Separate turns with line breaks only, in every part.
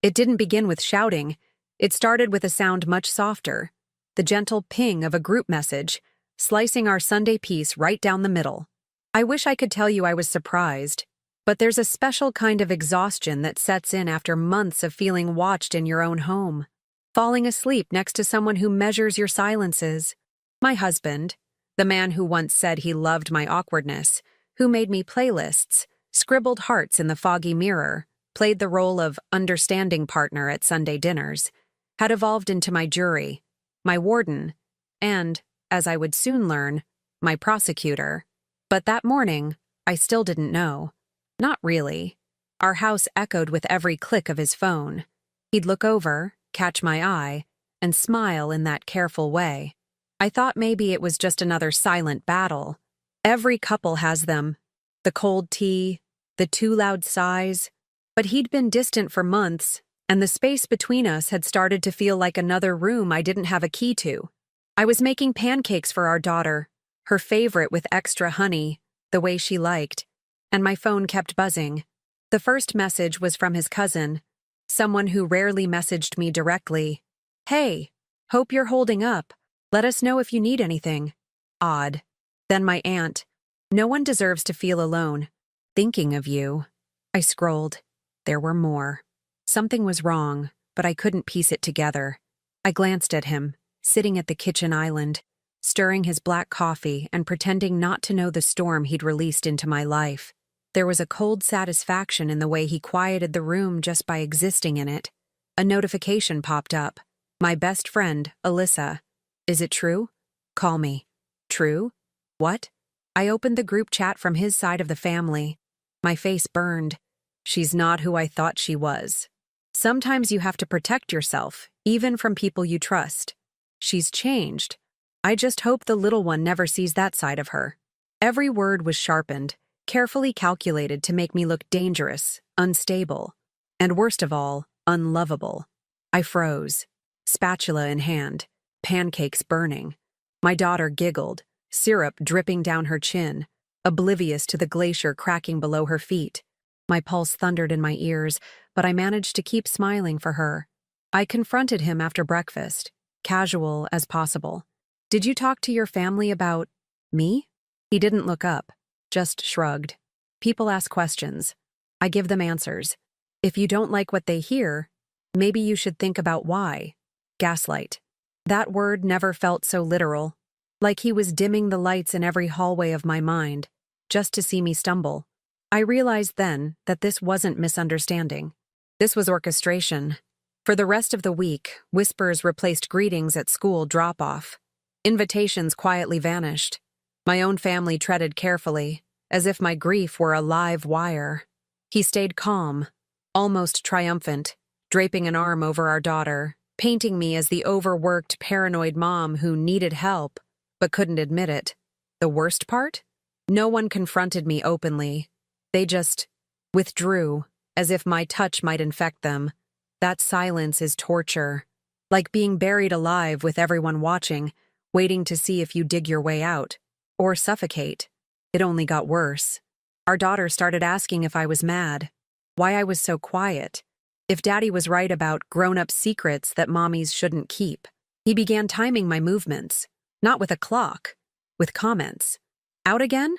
It didn't begin with shouting. It started with a sound much softer, the gentle ping of a group message, slicing our Sunday peace right down the middle. I wish I could tell you I was surprised, but there's a special kind of exhaustion that sets in after months of feeling watched in your own home. Falling asleep next to someone who measures your silences. My husband, the man who once said he loved my awkwardness, who made me playlists, scribbled hearts in the foggy mirror, played the role of understanding partner at Sunday dinners, had evolved into my jury, my warden, and, as I would soon learn, my prosecutor. But that morning, I still didn't know. Not really. Our house echoed with every click of his phone. He'd look over, catch my eye, and smile in that careful way. I thought maybe it was just another silent battle. Every couple has them. The cold tea, the too loud sighs. But he'd been distant for months, and the space between us had started to feel like another room I didn't have a key to. I was making pancakes for our daughter, her favorite with extra honey, the way she liked, and my phone kept buzzing. The first message was from his cousin, someone who rarely messaged me directly. "Hey, hope you're holding up. Let us know if you need anything." Odd. Then my aunt. "No one deserves to feel alone. Thinking of you." I scrolled. There were more. Something was wrong, but I couldn't piece it together. I glanced at him, sitting at the kitchen island, stirring his black coffee and pretending not to know the storm he'd released into my life. There was a cold satisfaction in the way he quieted the room just by existing in it. A notification popped up. My best friend, Alyssa. "Is it true? Call me." True? What? I opened the group chat from his side of the family. My face burned. She's not who I thought she was. Sometimes you have to protect yourself, even from people you trust. She's changed. I just hope the little one never sees that side of her. Every word was sharpened, carefully calculated to make me look dangerous, unstable, and worst of all, unlovable. I froze, spatula in hand, pancakes burning. My daughter giggled, syrup dripping down her chin, oblivious to the glacier cracking below her feet. My pulse thundered in my ears, but I managed to keep smiling for her. I confronted him after breakfast, casual as possible. "Did you talk to your family about me?" He didn't look up, just shrugged. People ask questions. I give them answers. If you don't like what they hear, maybe you should think about why. Gaslight. That word never felt so literal, like he was dimming the lights in every hallway of my mind, just to see me stumble. I realized then that this wasn't misunderstanding. This was orchestration. For the rest of the week, whispers replaced greetings at school drop-off. Invitations quietly vanished. My own family treaded carefully, as if my grief were a live wire. He stayed calm, almost triumphant, draping an arm over our daughter, painting me as the overworked, paranoid mom who needed help, but couldn't admit it. The worst part? No one confronted me openly. They just withdrew, as if my touch might infect them. That silence is torture, like being buried alive with everyone watching, waiting to see if you dig your way out, or suffocate. It only got worse. Our daughter started asking if I was mad, why I was so quiet, if Daddy was right about grown-up secrets that mommies shouldn't keep. He began timing my movements, not with a clock, with comments. "Out again?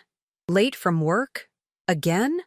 Late from work? Again?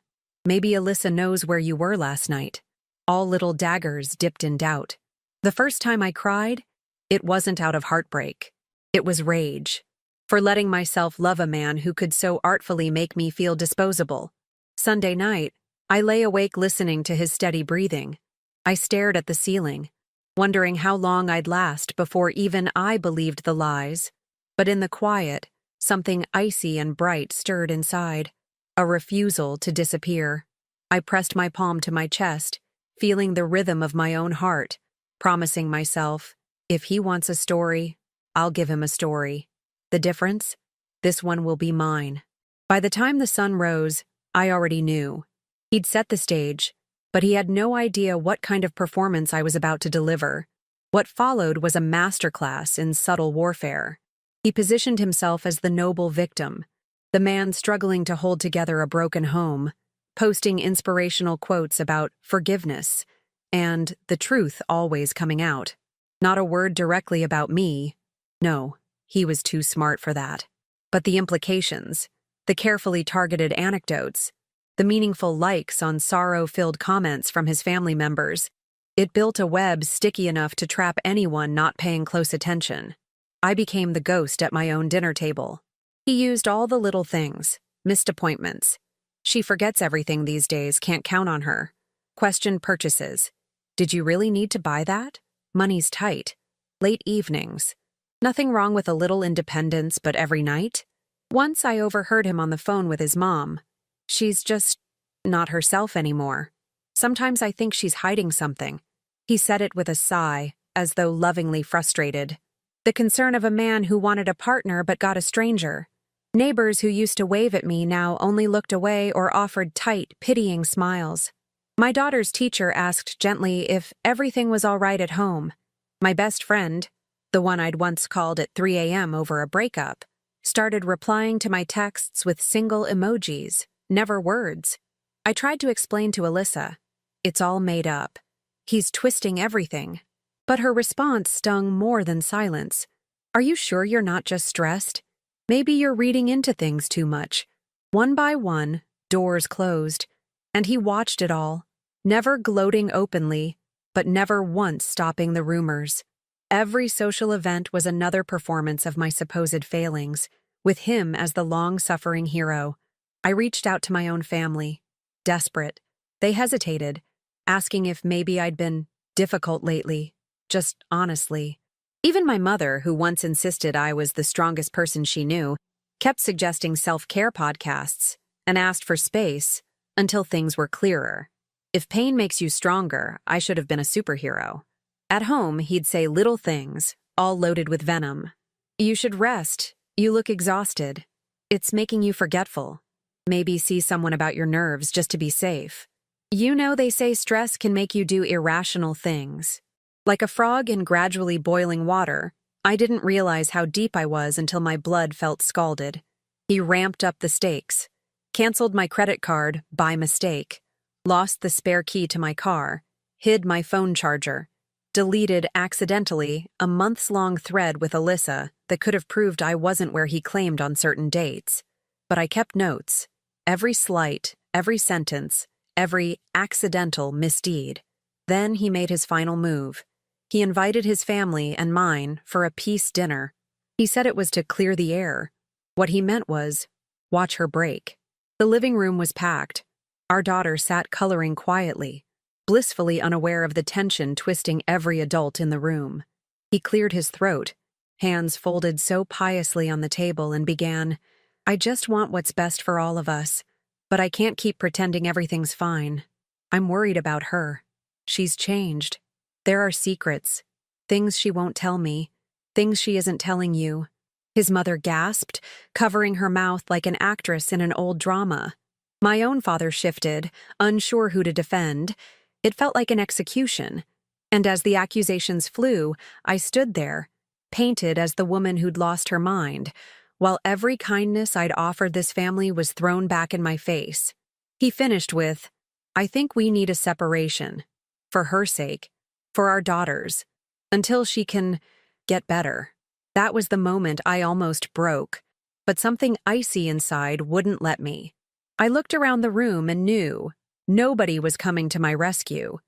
Maybe Alyssa knows where you were last night." All little daggers dipped in doubt. The first time I cried, it wasn't out of heartbreak. It was rage. For letting myself love a man who could so artfully make me feel disposable. Sunday night, I lay awake listening to his steady breathing. I stared at the ceiling, wondering how long I'd last before even I believed the lies. But in the quiet, something icy and bright stirred inside. A refusal to disappear. I pressed my palm to my chest, feeling the rhythm of my own heart, promising myself, if he wants a story, I'll give him a story. The difference? This one will be mine. By the time the sun rose, I already knew. He'd set the stage, but he had no idea what kind of performance I was about to deliver. What followed was a masterclass in subtle warfare. He positioned himself as the noble victim, the man struggling to hold together a broken home, posting inspirational quotes about forgiveness, and the truth always coming out. Not a word directly about me. No, he was too smart for that. But the implications, the carefully targeted anecdotes, the meaningful likes on sorrow-filled comments from his family members, it built a web sticky enough to trap anyone not paying close attention. I became the ghost at my own dinner table. He used all the little things, missed appointments. She forgets everything these days, can't count on her. Questioned purchases. Did you really need to buy that? Money's tight. Late evenings. Nothing wrong with a little independence, but every night? Once I overheard him on the phone with his mom. She's just not herself anymore. Sometimes I think she's hiding something. He said it with a sigh, as though lovingly frustrated. The concern of a man who wanted a partner but got a stranger. Neighbors who used to wave at me now only looked away or offered tight, pitying smiles. My daughter's teacher asked gently if everything was all right at home. My best friend, the one I'd once called at 3 a.m. over a breakup, started replying to my texts with single emojis, never words. I tried to explain to Alyssa, it's all made up. He's twisting everything. But her response stung more than silence. Are you sure you're not just stressed? Maybe you're reading into things too much. One by one, doors closed, and he watched it all, never gloating openly, but never once stopping the rumors. Every social event was another performance of my supposed failings, with him as the long-suffering hero. I reached out to my own family. Desperate. They hesitated, asking if maybe I'd been difficult lately, just honestly. Even my mother, who once insisted I was the strongest person she knew, kept suggesting self-care podcasts and asked for space until things were clearer. If pain makes you stronger, I should have been a superhero. At home, he'd say little things, all loaded with venom. You should rest. You look exhausted. It's making you forgetful. Maybe see someone about your nerves just to be safe. You know they say stress can make you do irrational things. Like a frog in gradually boiling water, I didn't realize how deep I was until my blood felt scalded. He ramped up the stakes, canceled my credit card by mistake, lost the spare key to my car, hid my phone charger, deleted accidentally a months-long thread with Alyssa that could have proved I wasn't where he claimed on certain dates. But I kept notes. Every slight, every sentence, every accidental misdeed. Then he made his final move. He invited his family and mine for a peace dinner. He said it was to clear the air. What he meant was, watch her break. The living room was packed. Our daughter sat coloring quietly, blissfully unaware of the tension twisting every adult in the room. He cleared his throat, hands folded so piously on the table, and began, I just want what's best for all of us, but I can't keep pretending everything's fine. I'm worried about her. She's changed. There are secrets, things she won't tell me, things she isn't telling you. His mother gasped, covering her mouth like an actress in an old drama. My own father shifted, unsure who to defend. It felt like an execution. And as the accusations flew, I stood there, painted as the woman who'd lost her mind, while every kindness I'd offered this family was thrown back in my face. He finished with, I think we need a separation. For her sake. For our daughters. Until she can get better. That was the moment I almost broke. But something icy inside wouldn't let me. I looked around the room and knew nobody was coming to my rescue.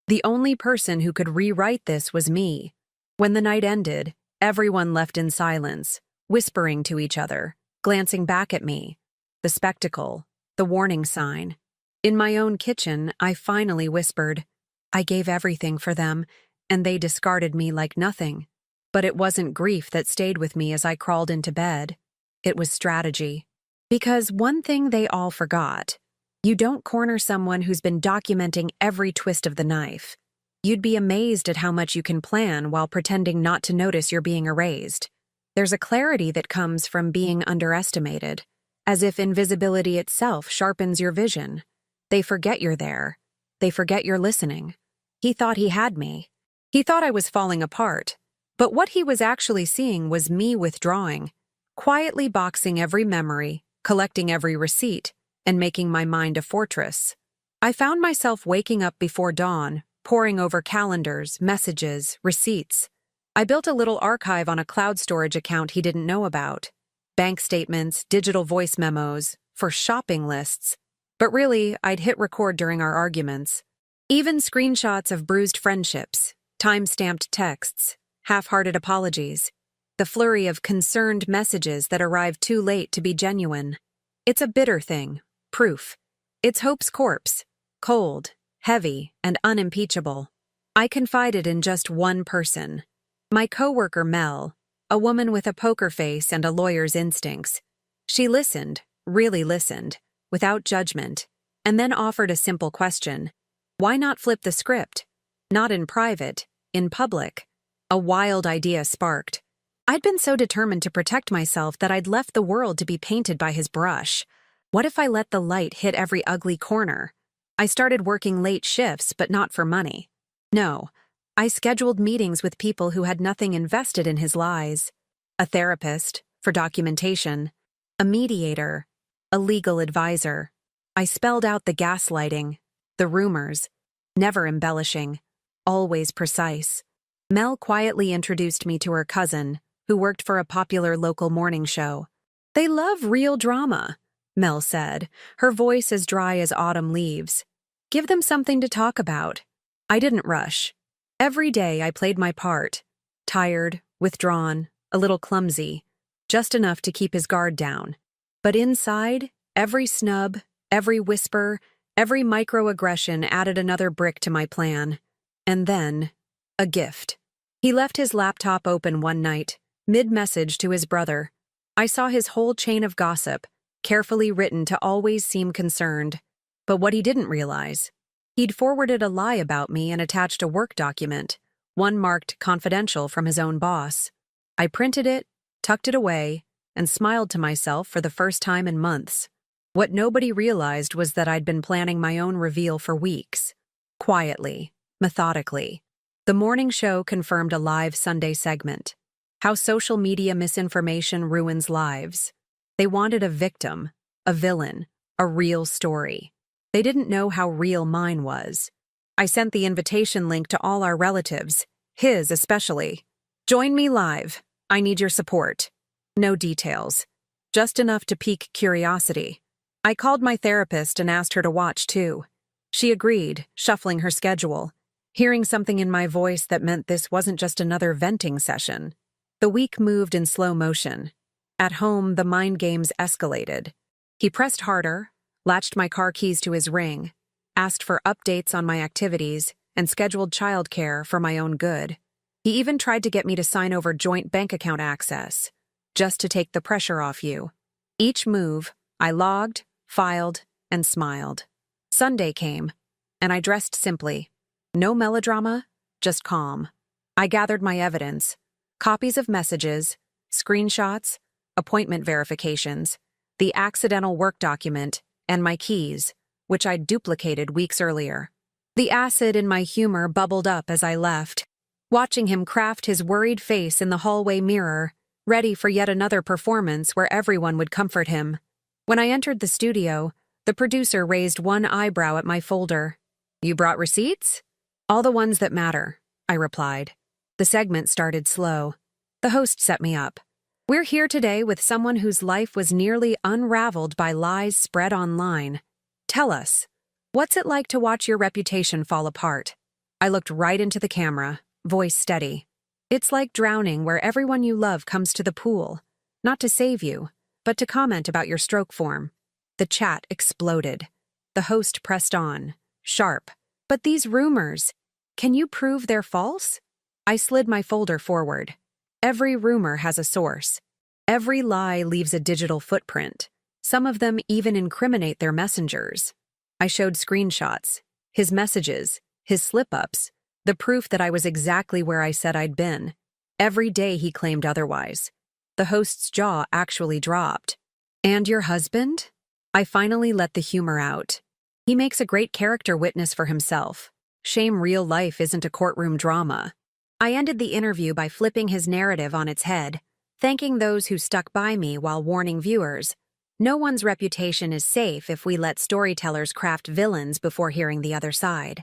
The only person who could rewrite this was me. When the night ended, everyone left in silence, whispering to each other, glancing back at me. The spectacle, the warning sign. In my own kitchen, I finally whispered, I gave everything for them, and they discarded me like nothing. But it wasn't grief that stayed with me as I crawled into bed. It was strategy. Because one thing they all forgot. You don't corner someone who's been documenting every twist of the knife. You'd be amazed at how much you can plan while pretending not to notice you're being erased. There's a clarity that comes from being underestimated, as if invisibility itself sharpens your vision. They forget you're there. They forget you're listening. He thought he had me. He thought I was falling apart. But what he was actually seeing was me withdrawing, quietly boxing every memory, collecting every receipt, and making my mind a fortress. I found myself waking up before dawn, poring over calendars, messages, receipts. I built a little archive on a cloud storage account he didn't know about. Bank statements, digital voice memos, for shopping lists. But really, I'd hit record during our arguments. Even screenshots of bruised friendships, time-stamped texts, half-hearted apologies. The flurry of concerned messages that arrived too late to be genuine. It's a bitter thing, proof. It's Hope's corpse, cold, heavy, and unimpeachable. I confided in just one person. My coworker Mel, a woman with a poker face and a lawyer's instincts. She listened, really listened, without judgment, and then offered a simple question. Why not flip the script? Not in private, in public. A wild idea sparked. I'd been so determined to protect myself that I'd left the world to be painted by his brush. What if I let the light hit every ugly corner? I started working late shifts, but not for money. No, I scheduled meetings with people who had nothing invested in his lies. A therapist, for documentation. A mediator. A legal advisor. I spelled out the gaslighting, the rumors, never embellishing, always precise. Mel quietly introduced me to her cousin, who worked for a popular local morning show. They love real drama, Mel said, her voice as dry as autumn leaves. Give them something to talk about. I didn't rush. Every day I played my part. Tired, withdrawn, a little clumsy, just enough to keep his guard down. But inside, every snub, every whisper, every microaggression added another brick to my plan. And then, a gift. He left his laptop open one night, mid-message to his brother. I saw his whole chain of gossip, carefully written to always seem concerned. But what he didn't realize, he'd forwarded a lie about me and attached a work document, one marked confidential from his own boss. I printed it, tucked it away, and smiled to myself for the first time in months. What nobody realized was that I'd been planning my own reveal for weeks. Quietly, methodically. The morning show confirmed a live Sunday segment. How social media misinformation ruins lives. They wanted a victim, a villain, a real story. They didn't know how real mine was. I sent the invitation link to all our relatives, his especially. Join me live. I need your support. No details. Just enough to pique curiosity. I called my therapist and asked her to watch too. She agreed, shuffling her schedule, hearing something in my voice that meant this wasn't just another venting session. The week moved in slow motion. At home, the mind games escalated. He pressed harder, latched my car keys to his ring, asked for updates on my activities, and scheduled childcare for my own good. He even tried to get me to sign over joint bank account access, just to take the pressure off you. Each move, I logged, filed, and smiled. Sunday came, and I dressed simply. No melodrama, just calm. I gathered my evidence. Copies of messages, screenshots, appointment verifications, the accidental work document, and my keys, which I'd duplicated weeks earlier. The acid in my humor bubbled up as I left, watching him craft his worried face in the hallway mirror, ready for yet another performance where everyone would comfort him. When I entered the studio, the producer raised one eyebrow at my folder. You brought receipts? All the ones that matter, I replied. The segment started slow. The host set me up. We're here today with someone whose life was nearly unraveled by lies spread online. Tell us, what's it like to watch your reputation fall apart? I looked right into the camera, voice steady. It's like drowning where everyone you love comes to the pool, not to save you, but to comment about your stroke form. The chat exploded. The host pressed on, sharp. But these rumors, can you prove they're false? I slid my folder forward. Every rumor has a source. Every lie leaves a digital footprint. Some of them even incriminate their messengers. I showed screenshots, his messages, his slip-ups, the proof that I was exactly where I said I'd been. Every day he claimed otherwise. The host's jaw actually dropped. And your husband? I finally let the humor out. He makes a great character witness for himself. Shame real life isn't a courtroom drama. I ended the interview by flipping his narrative on its head, thanking those who stuck by me while warning viewers. No one's reputation is safe if we let storytellers craft villains before hearing the other side.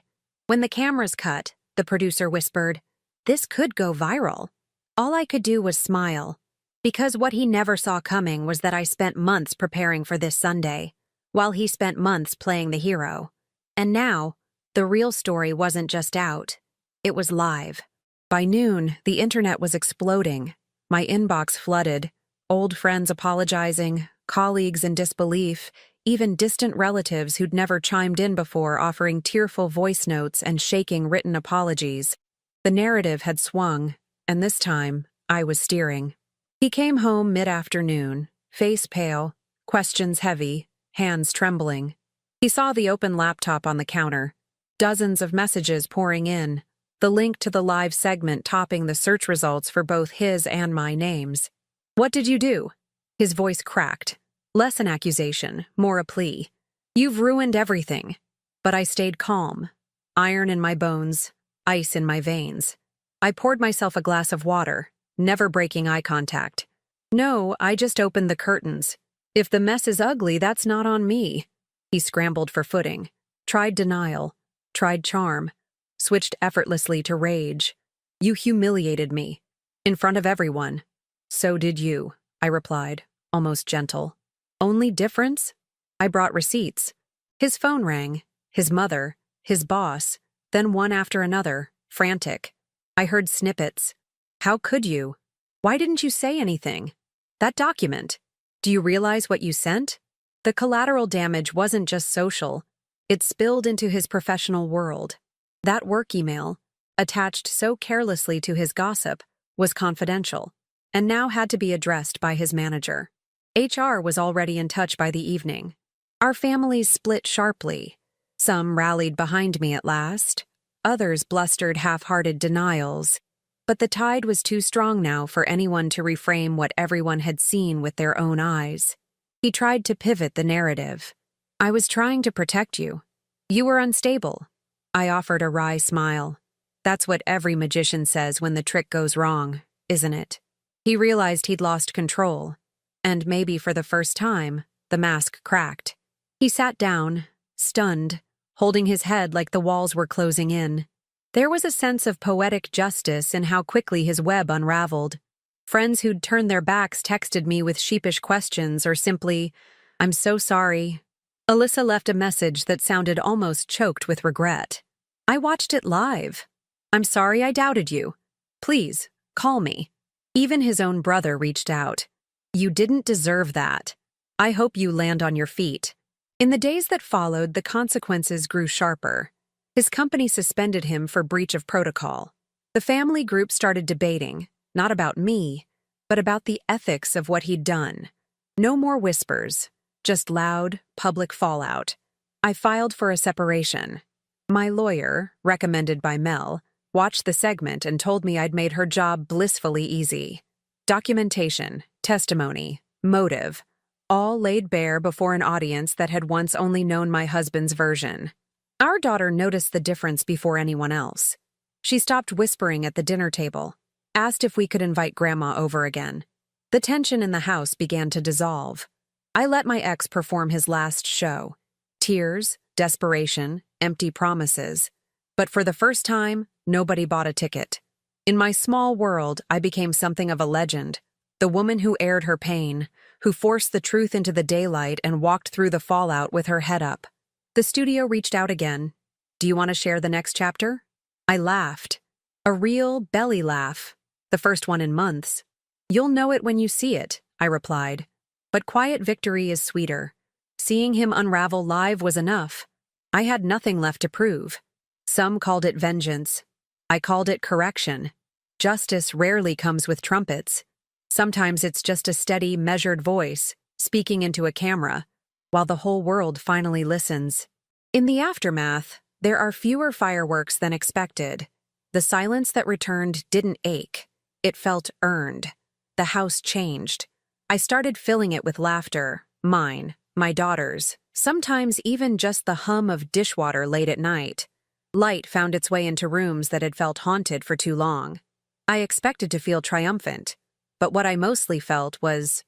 When the cameras cut, the producer whispered, "This could go viral." All I could do was smile, because what he never saw coming was that I spent months preparing for this Sunday, while he spent months playing the hero. And now, the real story wasn't just out, it was live. By noon, the internet was exploding. My inbox flooded, old friends apologizing, colleagues in disbelief, even distant relatives who'd never chimed in before offering tearful voice notes and shaking written apologies. The narrative had swung, and this time, I was steering. He came home mid-afternoon, face pale, questions heavy, hands trembling. He saw the open laptop on the counter, dozens of messages pouring in, the link to the live segment topping the search results for both his and my names. "What did you do?" His voice cracked. Less an accusation, more a plea. "You've ruined everything." But I stayed calm. Iron in my bones, ice in my veins. I poured myself a glass of water, never breaking eye contact. "No, I just opened the curtains. If the mess is ugly, that's not on me." He scrambled for footing, tried denial, tried charm, switched effortlessly to rage. "You humiliated me. In front of everyone." "So did you," I replied, almost gentle. "Only difference?" I brought receipts. His phone rang, his mother, his boss, then one after another, frantic. I heard snippets. "How could you? Why didn't you say anything? That document. Do you realize what you sent?" The collateral damage wasn't just social. It spilled into his professional world. That work email, attached so carelessly to his gossip, was confidential, and now had to be addressed by his manager. HR was already in touch by the evening. Our families split sharply. Some rallied behind me at last. Others blustered half-hearted denials. But the tide was too strong now for anyone to reframe what everyone had seen with their own eyes. He tried to pivot the narrative. "I was trying to protect you. You were unstable." I offered a wry smile. That's what every magician says when the trick goes wrong, isn't it? He realized he'd lost control. And maybe for the first time, the mask cracked. He sat down, stunned, holding his head like the walls were closing in. There was a sense of poetic justice in how quickly his web unraveled. Friends who'd turned their backs texted me with sheepish questions or simply, "I'm so sorry." Alyssa left a message that sounded almost choked with regret. "I watched it live. I'm sorry I doubted you. Please, call me." Even his own brother reached out. "You didn't deserve that. I hope you land on your feet." In the days that followed, the consequences grew sharper. His company suspended him for breach of protocol. The family group started debating, not about me, but about the ethics of what he'd done. No more whispers, just loud, public fallout. I filed for a separation. My lawyer, recommended by Mel, watched the segment and told me I'd made her job blissfully easy. Documentation, testimony, motive, all laid bare before an audience that had once only known my husband's version. Our daughter noticed the difference before anyone else. She stopped whispering at the dinner table, asked if we could invite Grandma over again. The tension in the house began to dissolve. I let my ex perform his last show. Tears, desperation, empty promises. But for the first time, nobody bought a ticket. In my small world, I became something of a legend. The woman who aired her pain, who forced the truth into the daylight and walked through the fallout with her head up. The studio reached out again. "Do you want to share the next chapter?" I laughed. A real belly laugh. The first one in months. "You'll know it when you see it," I replied. But quiet victory is sweeter. Seeing him unravel live was enough. I had nothing left to prove. Some called it vengeance. I called it correction. Justice rarely comes with trumpets. Sometimes it's just a steady, measured voice, speaking into a camera, while the whole world finally listens. In the aftermath, there are fewer fireworks than expected. The silence that returned didn't ache. It felt earned. The house changed. I started filling it with laughter, mine, my daughter's, sometimes even just the hum of dishwater late at night. Light found its way into rooms that had felt haunted for too long. I expected to feel triumphant, but what I mostly felt was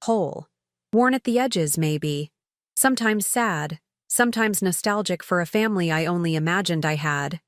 whole. Worn at the edges, maybe. Sometimes sad, sometimes nostalgic for a family I only imagined I had.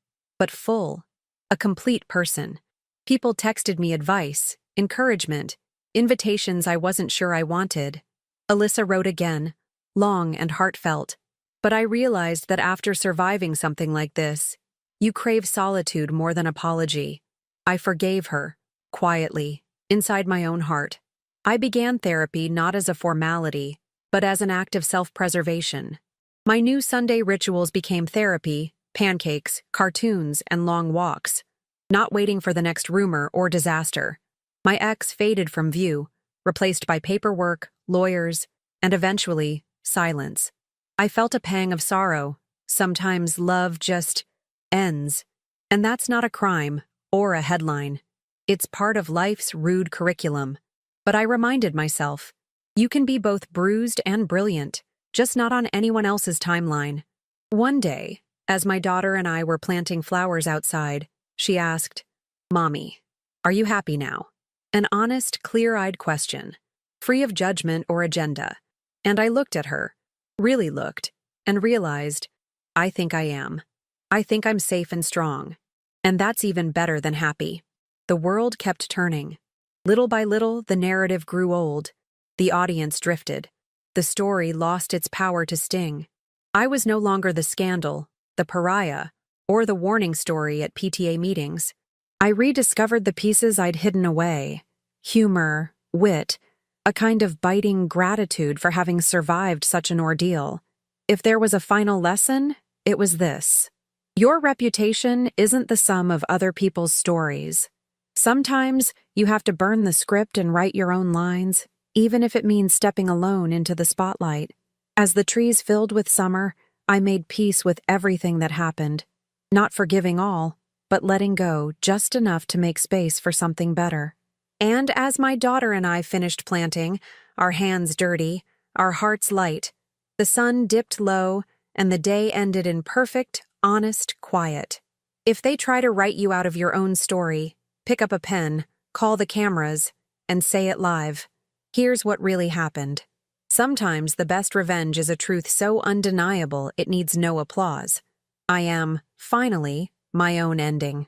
but full. A complete person. People texted me advice, encouragement, invitations I wasn't sure I wanted. Alyssa wrote again, long and heartfelt. But I realized that after surviving something like this, you crave solitude more than apology. I forgave her, quietly, inside my own heart. I began therapy not as a formality, but as an act of self-preservation. My new Sunday rituals became therapy, pancakes, cartoons, and long walks, not waiting for the next rumor or disaster. My ex faded from view, replaced by paperwork, lawyers, and eventually, silence. I felt a pang of sorrow. Sometimes love just ends. And that's not a crime or a headline. It's part of life's rude curriculum. But I reminded myself, you can be both bruised and brilliant, just not on anyone else's timeline. One day, as my daughter and I were planting flowers outside, she asked, "Mommy, are you happy now?" An honest, clear-eyed question, free of judgment or agenda. And I looked at her, really looked, and realized, I think I am. I think I'm safe and strong. And that's even better than happy. The world kept turning. Little by little, the narrative grew old. The audience drifted. The story lost its power to sting. I was no longer the scandal, the pariah, or the warning story at PTA meetings. I rediscovered the pieces I'd hidden away. Humor, wit, a kind of biting gratitude for having survived such an ordeal. If there was a final lesson, it was this. Your reputation isn't the sum of other people's stories. Sometimes you have to burn the script and write your own lines, even if it means stepping alone into the spotlight. As the trees filled with summer, I made peace with everything that happened. Not forgiving all, but letting go just enough to make space for something better. And as my daughter and I finished planting, our hands dirty, our hearts light, the sun dipped low, and the day ended in perfect, honest quiet. If they try to write you out of your own story, pick up a pen, call the cameras, and say it live. Here's what really happened. Sometimes the best revenge is a truth so undeniable it needs no applause. I am, finally, my own ending.